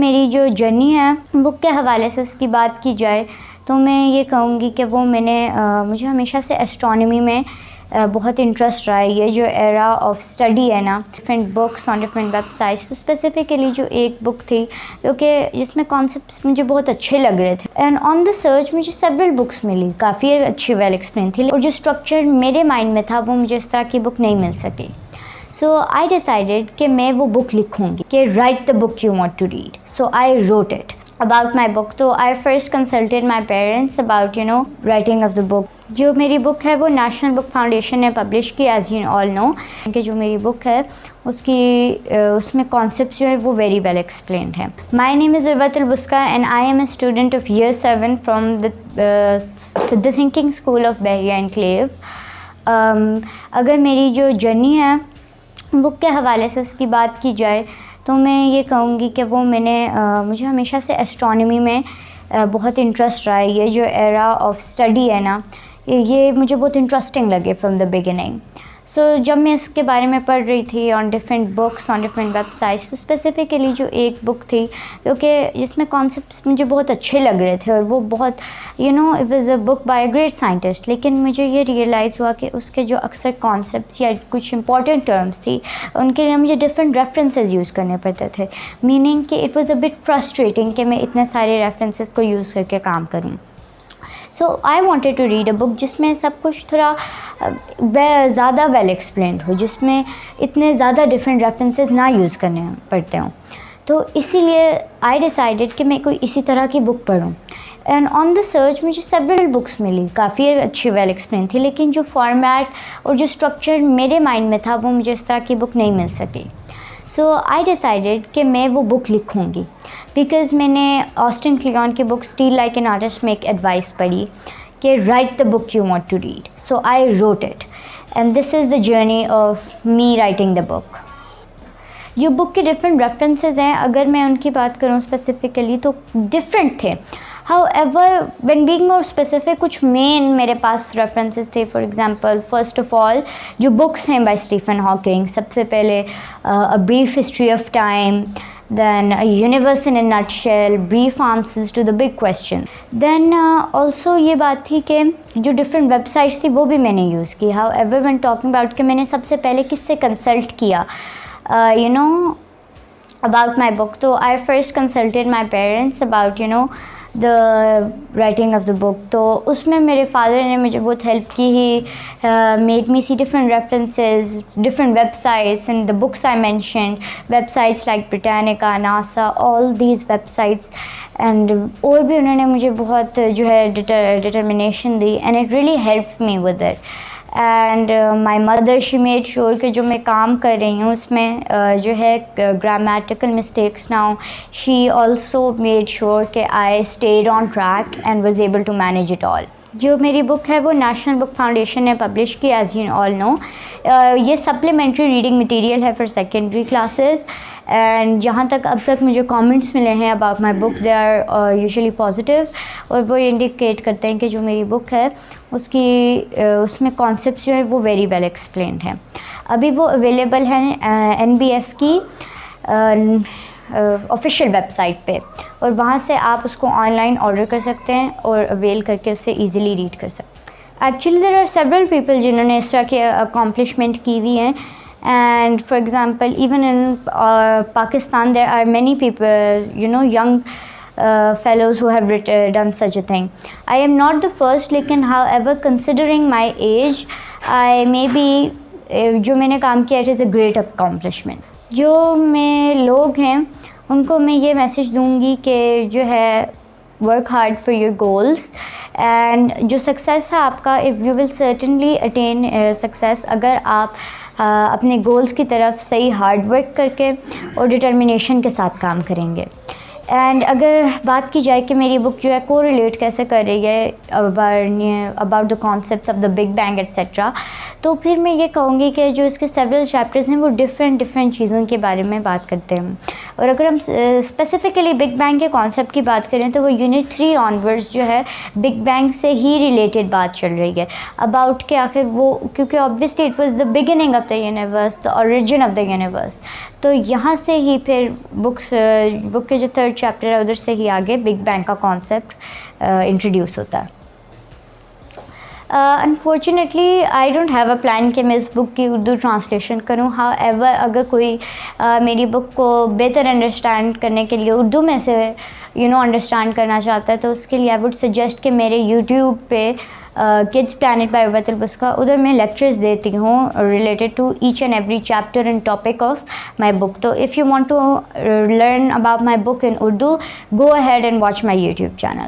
मेरी जो जर्नी है बुक के हवाले से उसकी बात की जाए तो मैं ये कहूँगी कि वो मुझे हमेशा से एस्ट्रोनॉमी में बहुत इंटरेस्ट रहा है। ये जो एरा ऑफ स्टडी है ना, different books on different websites, तो स्पेसिफिकली जो एक बुक थी क्योंकि जिसमें कॉन्सेप्ट्स मुझे बहुत अच्छे लग रहे थे एंड ऑन द सर्च मुझे सेवरल बुक्स मिली, काफ़ी अच्छी वेल एक्सप्लेन थी, और जो स्ट्रक्चर मेरे माइंड में था वो मुझे इस तरह की बुक नहीं मिल सकी। सो आई डिसाइडेड कि मैं वो बुक लिखूँगी, कि write the book you want to read. So I wrote it about my book। तो I first consulted my parents about writing of the book। जो मेरी बुक है वो नेशनल बुक फाउंडेशन ने पब्लिश की, एज यू ऑल नो, कि जो मेरी बुक है उसमें कॉन्सेप्ट जो है वो वेरी वेल एक्सप्लेन्ड है। My name is Urwat Al-Buska and I am a student of year 7 from the thinking school of Bahria enclave. अगर मेरी जो जर्नी है बुक के हवाले से उसकी बात की जाए तो मैं ये कहूँगी कि वो मुझे हमेशा से एस्ट्रोनॉमी में बहुत इंटरेस्ट रहा है। ये जो एरा ऑफ स्टडी है ना, ये मुझे बहुत इंटरेस्टिंग लगे फ्रॉम द बिगिनिंग। सो जब मैं इसके बारे में पढ़ रही थी on different books on different websites, तो स्पेसिफिकली जो एक बुक थी क्योंकि जिसमें कॉन्सेप्ट्स मुझे बहुत अच्छे लग रहे थे, और वो बहुत it was a book by a great scientist, लेकिन मुझे ये रियलाइज़ हुआ कि उसके जो अक्सर कॉन्सेप्ट्स या कुछ इंपॉर्टेंट टर्म्स थी उनके लिए मुझे डिफरेंट रेफरेंसेस यूज़ करने पड़ते थे, मीनिंग कि it was a bit frustrating कि मैं इतने सारे रेफरेंसेस को यूज़ करके काम करूँ। So I wanted to read a book जिसमें सब कुछ थोड़ा ज़्यादा वेल एक्सप्लेन्ड हो, जिसमें इतने ज़्यादा डिफरेंट रेफरेंसेस ना यूज़ करने पड़ते हों। तो इसीलिए आई डिसाइडेड कि मैं कोई इसी तरह की बुक पढूं। एंड ऑन द सर्च मुझे सेवरल बुक्स मिली, काफ़ी अच्छी वेल एक्सप्लेन थी, लेकिन जो फॉर्मेट और जो स्ट्रक्चर मेरे माइंड में था वो मुझे इस तरह की बुक नहीं मिल सकी। सो आई डिसाइडेड कि मैं वो बुक लिखूँगी, बिकॉज़ मैंने ऑस्टिन क्लियॉन की book steal like an artist make advice पढ़ी कि write the book you want to read. So I wrote it and this is the journey of me writing the book. जो book के different references हैं, अगर मैं उनकी बात करूँ स्पेसिफिकली तो डिफरेंट थे। However when being more specific, कुछ मेन मेरे पास रेफरेंसेस थे। For example, first of all जो बुक्स हैं बाय स्टीफन हॉकिंग, सबसे पहले a brief history of time, then a universe in a nutshell, brief answers to the big question। then also ये बात थी कि जो different websites थी वो भी मैंने यूज़ की। however when talking about कि मैंने सबसे पहले किससे कंसल्ट किया about my book, तो I first consulted my parents about the writing of the book। तो उसमें मेरे फादर ने मुझे बहुत हेल्प की। ही made me see different references, different websites and the books I mentioned, websites like Britannica, NASA, all these websites, and और भी उन्होंने मुझे बहुत जो है determination the, and it really helped me with it। And my mother she made sure कि जो मैं काम कर रही हूँ उसमें जो है ग्रामेटिकल मिस्टेक्स ना हो। शी ऑल्सो मेड श्योर कि I stayed on track and was able to manage it all. जो मेरी बुक है वो नेशनल बुक फाउंडेशन ने पब्लिश की, एज यू ऑल नो। ये सप्लीमेंट्री रीडिंग मटेरियल है फॉर सेकेंडरी क्लासेस, एंड जहाँ तक अब तक मुझे कमेंट्स मिले हैं about my book, they are usually positive, और वो इंडिकेट करते हैं कि जो मेरी बुक है उसमें कॉन्सेप्ट जो है वो वेरी वेल एक्सप्लेन्ड है। अभी वो अवेलेबल है NBF की ऑफिशियल वेबसाइट पे, और वहाँ से आप उसको ऑनलाइन ऑर्डर कर सकते हैं और अवेल करके उससे ईज़िली रीड कर सकते हैं। Actually there are several people जिन्होंने इस तरह की अकॉम्प्लिशमेंट की हुई हैं, and for example even in Pakistan there are many people young fellows who have done such a thing। I am not the first, लेकिन however considering my age I may be जो मैंने काम किया it is a great accomplishment। जो मैं लोग हैं उनको मैं ये मैसेज दूंगी कि जो है work hard for your goals, and जो सक्सेस है आपका, if you will certainly attain success अगर आप अपने गोल्स की तरफ सही हार्ड वर्क करके और डिटर्मिनेशन के साथ काम करेंगे। एंड अगर बात की जाए कि मेरी बुक जो है को रिलेट कैसे कर रही है about the concept of the big bang etcetera, तो फिर मैं ये कहूँगी कि जो इसके सेवरल चैप्टर्स हैं वो डिफरेंट चीज़ों के बारे में बात करते हैं। और अगर हम स्पेसिफ़िकली बिग बैंग के कॉन्सेप्ट की बात करें तो वो यूनिट 3 ऑनवर्ड्स जो है बिग बैंग से ही रिलेटेड बात चल रही है अबाउट के आखिर वो, क्योंकि obviously it was the beginning of the universe, the origin of the universe. तो यहाँ से ही फिर बुक के जो 3rd चैप्टर है उधर से ही आगे बिग बैंग का कॉन्सेप्ट इंट्रोड्यूस होता है। Unfortunately I don't have a plan कि मैं इस बुक की उर्दू ट्रांसलेशन करूँ। हाउएवर अगर कोई मेरी बुक को बेहतर अंडरस्टैंड करने के लिए उर्दू में से अंडरस्टैंड करना चाहता है तो उसके लिए आई वुड सजेस्ट कि मेरे यूट्यूब पे kids planet by Ubaitul Buska, उधर मैं लेक्चर्स देती हूँ related to each and every chapter and topic of my book. तो if you want to learn about my book in Urdu, go ahead and watch my YouTube channel.